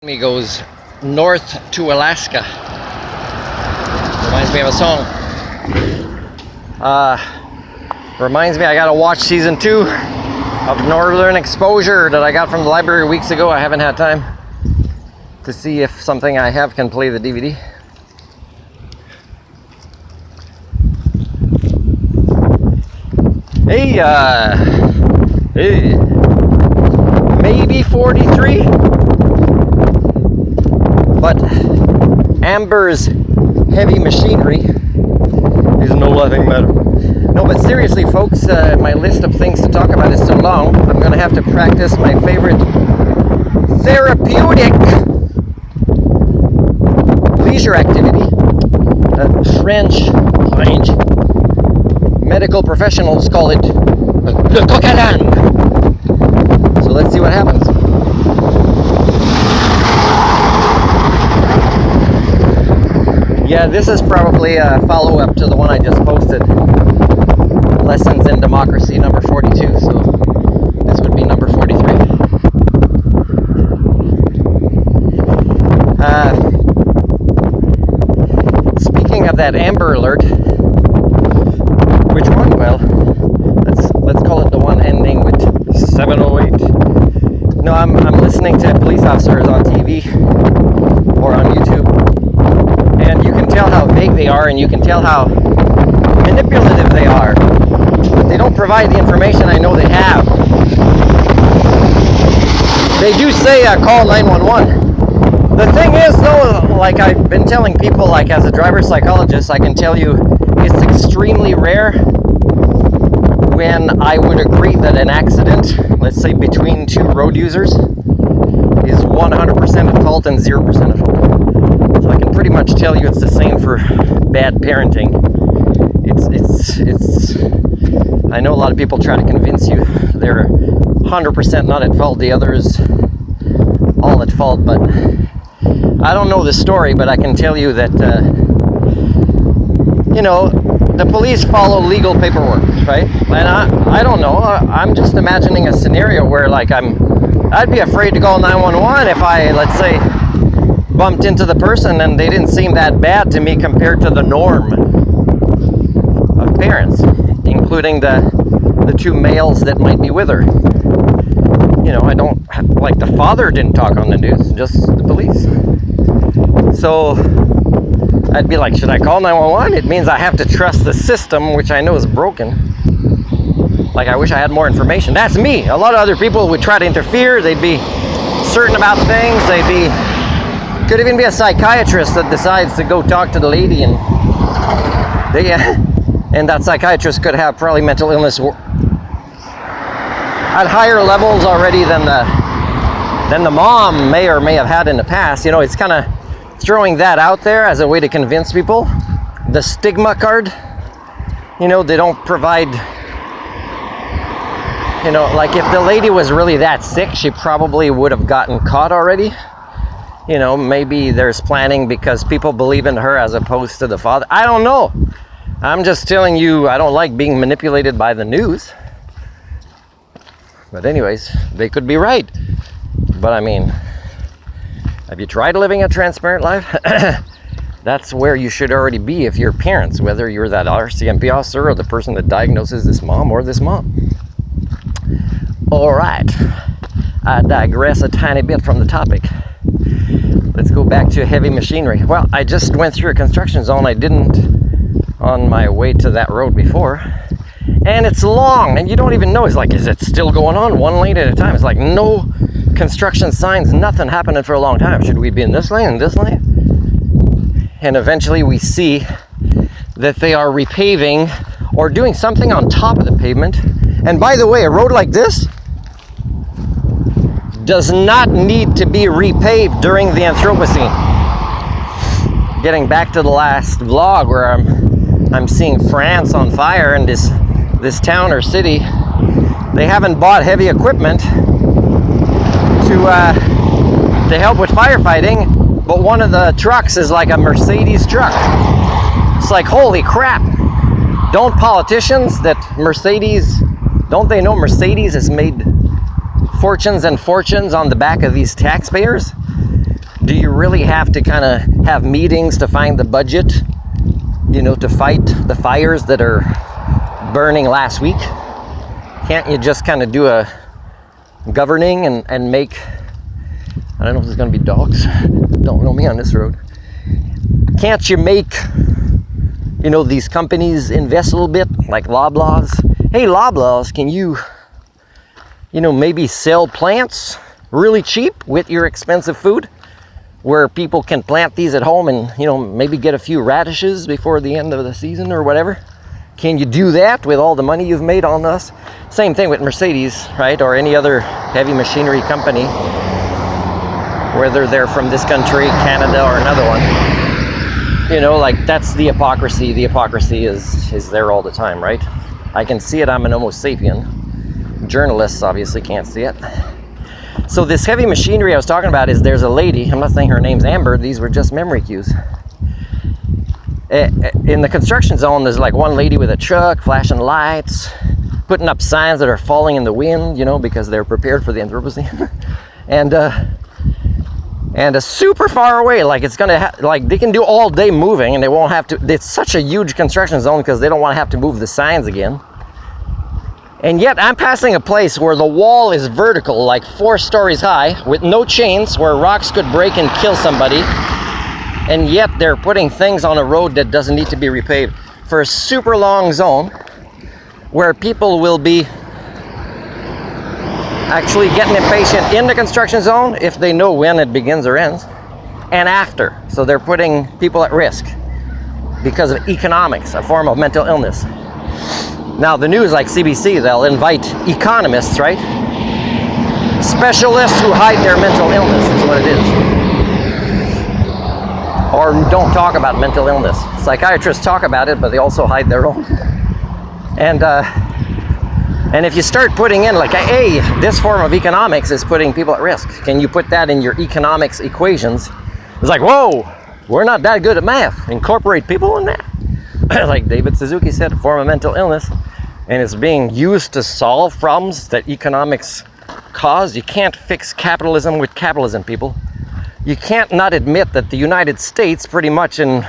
Me goes north to Alaska. Reminds me of a song. Reminds me I gotta watch season 2 of Northern Exposure that I got from the library weeks ago. I haven't had time to see if something I have can play the DVD. Hey, maybe 43. But Amber's heavy machinery is no laughing matter. No, but seriously, folks, my list of things to talk about is so long, I'm going to have to practice my favorite therapeutic leisure activity that French medical professionals call it le coq à l'âne. So let's see what happens. Yeah, this is probably a follow-up to the one I just posted. Lessons in Democracy, number 42. So this would be number 43. Speaking of that Amber Alert, which one? Well, let's call it the one ending with 708. No, I'm listening to police officers on TV or on YouTube. And you can tell how vague they are, and you can tell how manipulative they are. They don't provide the information I know they have. They do say call 911. The thing is, though, like I've been telling people, like as a driver psychologist, I can tell you it's extremely rare when I would agree that an accident, let's say between two road users, is 100% at fault and 0% at fault. So I can pretty much tell you it's the same for bad parenting. It's I know a lot of people try to convince you they're 100% not at fault, the others all at fault, but I don't know the story, but I can tell you that the police follow legal paperwork, right? And I don't know, I'm just imagining a scenario where like I'd be afraid to call 911 if I, let's say, bumped into the person and they didn't seem that bad to me compared to the norm of parents, including the two males that might be with her. I don't, like the father didn't talk on the news, just the police. So I'd be like, should I call 911? It means I have to trust the system, which I know is broken. Like, I wish I had more information. That's me. A lot of other people would try to interfere. They'd be certain about things. Could even be a psychiatrist that decides to go talk to the lady, and that psychiatrist could have probably mental illness at higher levels already than the mom may or may have had in the past. It's kind of throwing that out there as a way to convince people. The stigma card, they don't provide, like if the lady was really that sick, she probably would have gotten caught already. Maybe there's planning because people believe in her as opposed to the father. I don't know. I'm just telling you, I don't like being manipulated by the news. But anyways, they could be right. But I mean, have you tried living a transparent life? That's where you should already be if you're parents, whether you're that RCMP officer or the person that diagnoses this mom or this mom. All right, I digress a tiny bit from the topic. Let's go back to heavy machinery. Well, I just went through a construction zone. I didn't on my way to that road before. And it's long, and you don't even know. It's like, is it still going on? One lane at a time. It's like no construction signs, nothing happening for a long time. Should we be in this lane, in this lane? And eventually we see that they are repaving or doing something on top of the pavement. And by the way, a road like this does not need to be repaved during the Anthropocene. Getting back to the last vlog where I'm seeing France on fire, and this town or city, they haven't bought heavy equipment to help with firefighting, but one of the trucks is like a Mercedes truck. It's like, holy crap. Don't politicians that Mercedes, don't they know Mercedes has made fortunes and fortunes on the back of these taxpayers? Do you really have to kind of have meetings to find the budget, you know, to fight the fires that are burning last week? Can't you just kind of do a governing and make, I don't know if there's going to be dogs, don't know me on this road. Can't you make, you know, these companies invest a little bit, like Loblaws? Hey, Loblaws, can you know, maybe sell plants really cheap with your expensive food, where people can plant these at home and, you know, maybe get a few radishes before the end of the season or whatever? Can you do that with all the money you've made on us? Same thing with Mercedes, right? Or any other heavy machinery company, whether they're from this country, Canada, or another one. You know, like, that's the hypocrisy. The hypocrisy is there all the time, right? I can see it. I'm an Homo sapien. Journalists obviously can't see it. So this heavy machinery I was talking about is, there's a lady, I'm not saying her name's Amber, these were just memory cues. In the construction zone, there's like one lady with a truck, flashing lights, putting up signs that are falling in the wind, you know, because they're prepared for the Anthropocene. and super far away, like it's gonna like they can do all day moving and they won't have to. It's such a huge construction zone because they don't want to have to move the signs again. And yet I'm passing a place where the wall is vertical, like 4 stories high, with no chains, where rocks could break and kill somebody. And yet they're putting things on a road that doesn't need to be repaved for a super long zone, where people will be actually getting impatient in the construction zone if they know when it begins or ends, and after. So they're putting people at risk because of economics, a form of mental illness. Now the news, like CBC, they'll invite economists, right? Specialists who hide their mental illness is what it is. Or don't talk about mental illness. Psychiatrists talk about it, but they also hide their own. And if you start putting in like, hey, this form of economics is putting people at risk, can you put that in your economics equations? It's like, whoa, we're not that good at math. Incorporate people in that. Like David Suzuki said, a form of mental illness, and it's being used to solve problems that economics cause. You can't fix capitalism with capitalism, people. You can't not admit that the United States, pretty much in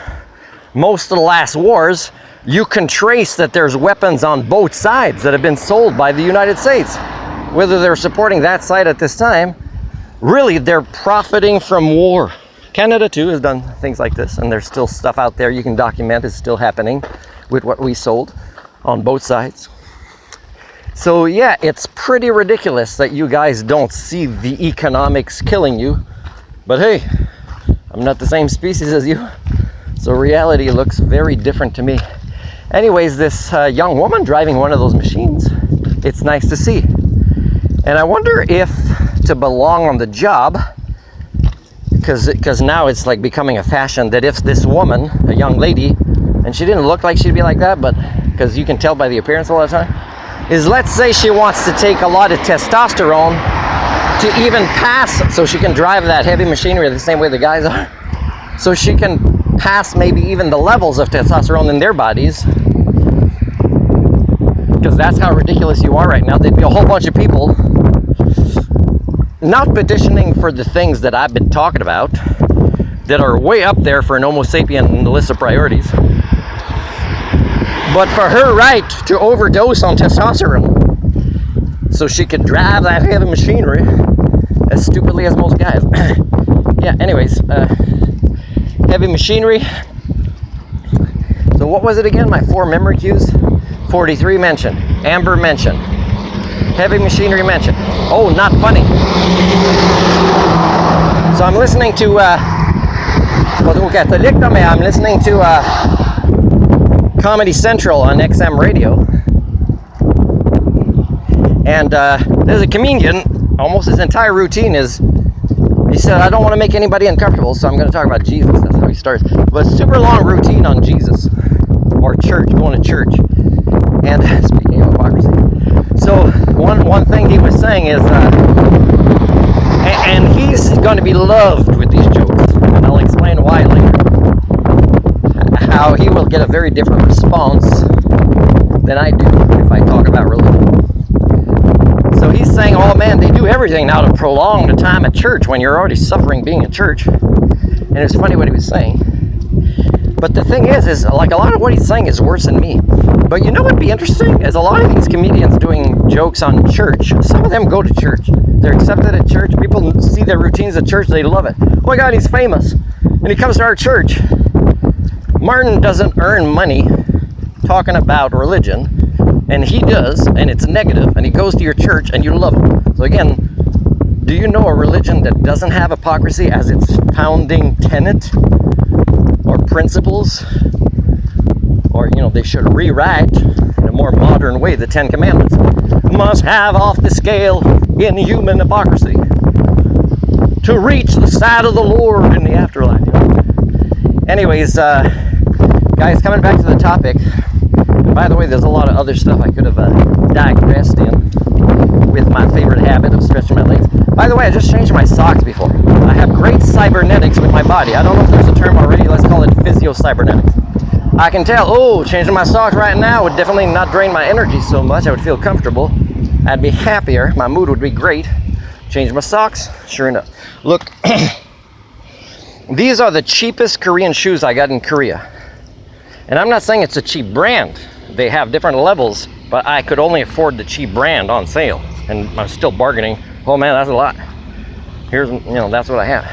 most of the last wars, you can trace that there's weapons on both sides that have been sold by the United States. Whether they're supporting that side at this time, really they're profiting from war. Canada too has done things like this, and there's still stuff out there you can document is still happening with what we sold on both sides. So yeah, it's pretty ridiculous that you guys don't see the economics killing you. But hey, I'm not the same species as you, so reality looks very different to me. Anyways, this young woman driving one of those machines, it's nice to see. And I wonder if to belong on the job, because now it's like becoming a fashion, that if this woman, a young lady, and she didn't look like she'd be like that, but because you can tell by the appearance a lot of the time, is, let's say she wants to take a lot of testosterone to even pass, so she can drive that heavy machinery the same way the guys are, so she can pass maybe even the levels of testosterone in their bodies, because that's how ridiculous you are right now. There'd be a whole bunch of people not petitioning for the things that I've been talking about, that are way up there for an Homo sapien in the list of priorities, but for her right to overdose on testosterone so she could drive that heavy machinery as stupidly as most guys. Yeah, anyways, heavy machinery. So what was it again? My 4 memory cues? 43 mentioned, Amber mentioned, heavy machinery mentioned. Oh, not funny. So I'm listening to I'm listening to Comedy Central on XM radio, and there's a comedian, almost his entire routine is, he said, I don't want to make anybody uncomfortable, so I'm going to talk about Jesus. That's how he starts. But a super long routine on Jesus, or church, going to church. And speaking of hypocrisy, so one thing he was saying is, and he's going to be loved with these jokes, and I'll explain why later, how he will get a very different response than I do if I talk about religion. So he's saying all man, they do everything now to prolong the time at church when you're already suffering being at church. And it's funny what he was saying. But the thing is like a lot of what he's saying is worse than me. But you know what'd be interesting? Is a lot of these comedians doing jokes on church, some of them go to church. They're accepted at church. People see their routines at church. They love it. Oh my God, he's famous. And he comes to our church. Martin doesn't earn money talking about religion. And he does, and it's negative. And he goes to your church and you love him. So again, do you know a religion that doesn't have hypocrisy as its founding tenet or principles? Or, you know, they should rewrite in a more modern way the Ten Commandments. Must have off the scale inhuman hypocrisy to reach the side of the Lord in the afterlife. Anyways, guys, coming back to the topic. And by the way, there's a lot of other stuff I could have digressed in with my favorite habit of stretching my legs. By the way, I just changed my socks before. I have great cybernetics with my body. I don't know if there's a term already. Let's call it physio-cybernetics. I can tell, changing my socks right now would definitely not drain my energy so much. I would feel comfortable. I'd be happier. My mood would be great. Change my socks. Sure enough. Look, these are the cheapest Korean shoes I got in Korea. And I'm not saying it's a cheap brand. They have different levels, but I could only afford the cheap brand on sale. And I'm still bargaining. Oh man, that's a lot. Here's, that's what I have.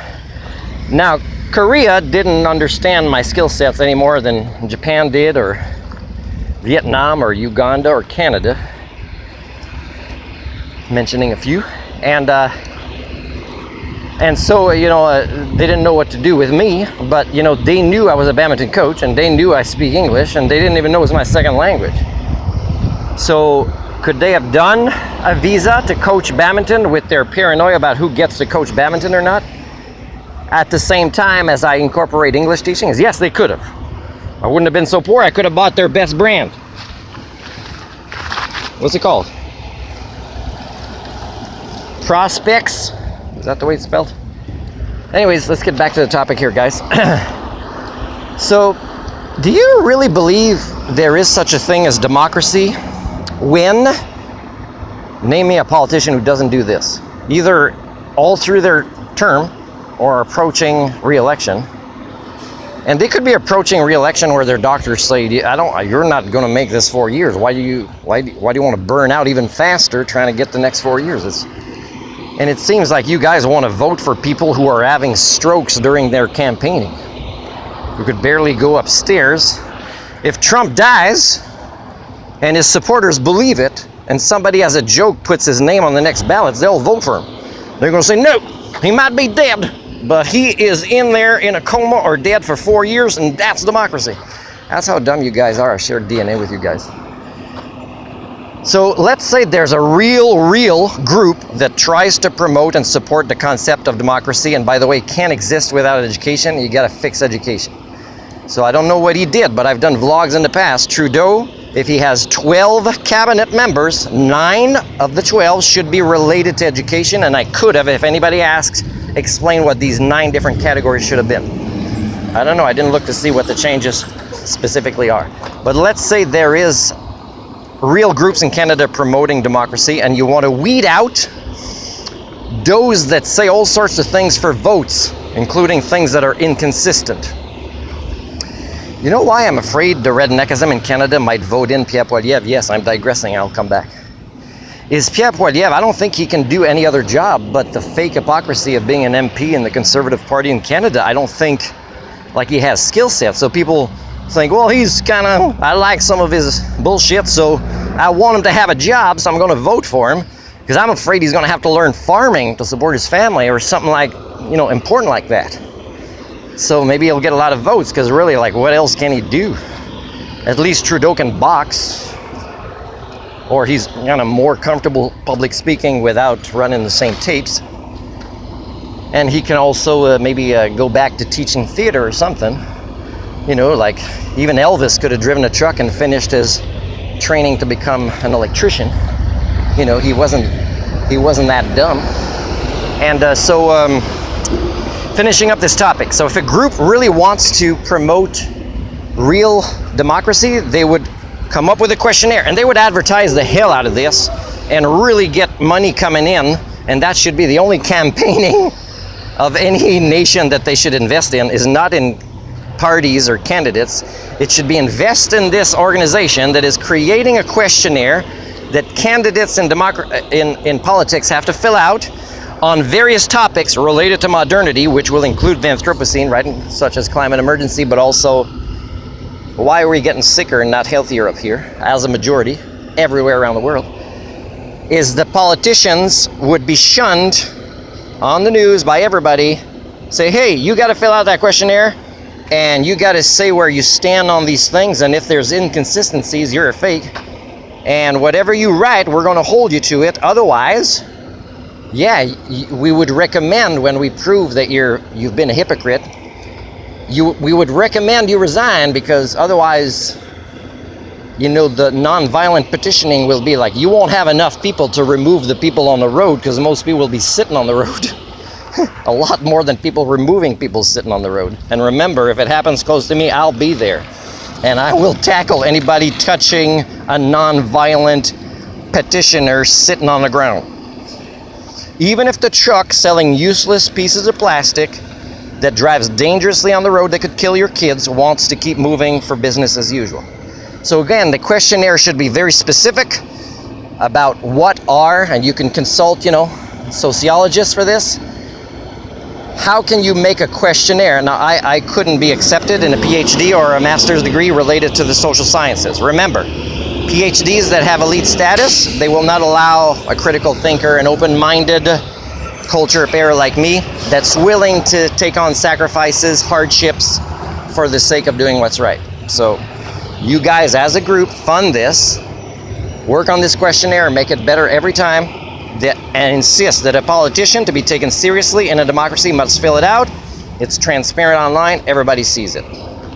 Now, Korea didn't understand my skill sets any more than Japan did, or Vietnam, or Uganda, or Canada. Mentioning a few. And so, they didn't know what to do with me, but, they knew I was a badminton coach, and they knew I speak English, and they didn't even know it was my second language. So, could they have done a visa to coach badminton with their paranoia about who gets to coach badminton or not? At the same time as I incorporate English teachings? Yes, they could have. I wouldn't have been so poor. I could have bought their best brand. What's it called? Prospects? Is that the way it's spelled? Anyways, let's get back to the topic here, guys. So, do you really believe there is such a thing as democracy when, name me a politician who doesn't do this, either all through their term or approaching re-election? And they could be approaching re-election where their doctors say, you're not going to make this 4 years. Why do you want to burn out even faster trying to get the next 4 years? And it seems like you guys want to vote for people who are having strokes during their campaigning, who could barely go upstairs. If Trump dies and his supporters believe it, and somebody as a joke puts his name on the next ballots, they'll vote for him. They're going to say, no, he might be dead, but he is in there in a coma or dead for 4 years, and that's democracy. That's how dumb you guys are. I shared DNA with you guys. So let's say there's a real group that tries to promote and support the concept of democracy, and by the way, can't exist without education. You got to fix education. So I don't know what he did, but I've done vlogs in the past. Trudeau, if he has 12 cabinet members, 9 of the 12 should be related to education, and I could have, if anybody asks, explain what these 9 different categories should have been. I don't know. I didn't look to see what the changes specifically are. But let's say there is real groups in Canada promoting democracy, and you want to weed out those that say all sorts of things for votes, including things that are inconsistent. You know why I'm afraid the redneckism in Canada might vote in Pierre Poilievre? Yes, I'm digressing. I'll come back. Is Pierre Poilievre, I don't think he can do any other job, but the fake hypocrisy of being an MP in the Conservative Party in Canada, I don't think like he has skill sets. So people think, well, he's I like some of his bullshit, so I want him to have a job, so I'm going to vote for him, because I'm afraid he's going to have to learn farming to support his family or something like, important like that. So maybe he'll get a lot of votes, because really, what else can he do? At least Trudeau can box, or he's more comfortable public speaking without running the same tapes. And he can also maybe go back to teaching theater or something. Even Elvis could have driven a truck and finished his training to become an electrician. He wasn't that dumb. And finishing up this topic. So if a group really wants to promote real democracy, they would come up with a questionnaire, and they would advertise the hell out of this and really get money coming in, and that should be the only campaigning of any nation that they should invest in, is not in parties or candidates. It should be invest in this organization that is creating a questionnaire that candidates in politics have to fill out on various topics related to modernity, which will include the Anthropocene, right, such as climate emergency, but also why are we getting sicker and not healthier up here as a majority everywhere around the world. Is the politicians would be shunned on the news by everybody, say, hey, you got to fill out that questionnaire and you got to say where you stand on these things, and if there's inconsistencies, you're a fake, and whatever you write, we're going to hold you to it. Otherwise, yeah, we would recommend, when we prove that you've been a hypocrite, we would recommend you resign, because otherwise, you know, the non-violent petitioning will be like, you won't have enough people to remove the people on the road, because most people will be sitting on the road. A lot more than people removing people sitting on the road. And remember, if it happens close to me, I'll be there. And I will tackle anybody touching a non-violent petitioner sitting on the ground. Even if the truck selling useless pieces of plastic that drives dangerously on the road that could kill your kids wants to keep moving for business as usual. So again, the questionnaire should be very specific about what are, and you can consult, you know, sociologists for this. How can you make a questionnaire? Now, I couldn't be accepted in a PhD or a master's degree related to the social sciences. Remember, PhDs that have elite status, they will not allow a critical thinker, an open-minded culture pair like me that's willing to take on sacrifices, hardships for the sake of doing what's right. So you guys as a group fund this, work on this questionnaire, make it better every time, and insist that a politician, to be taken seriously in a democracy, must fill it out. It's transparent online, everybody sees it.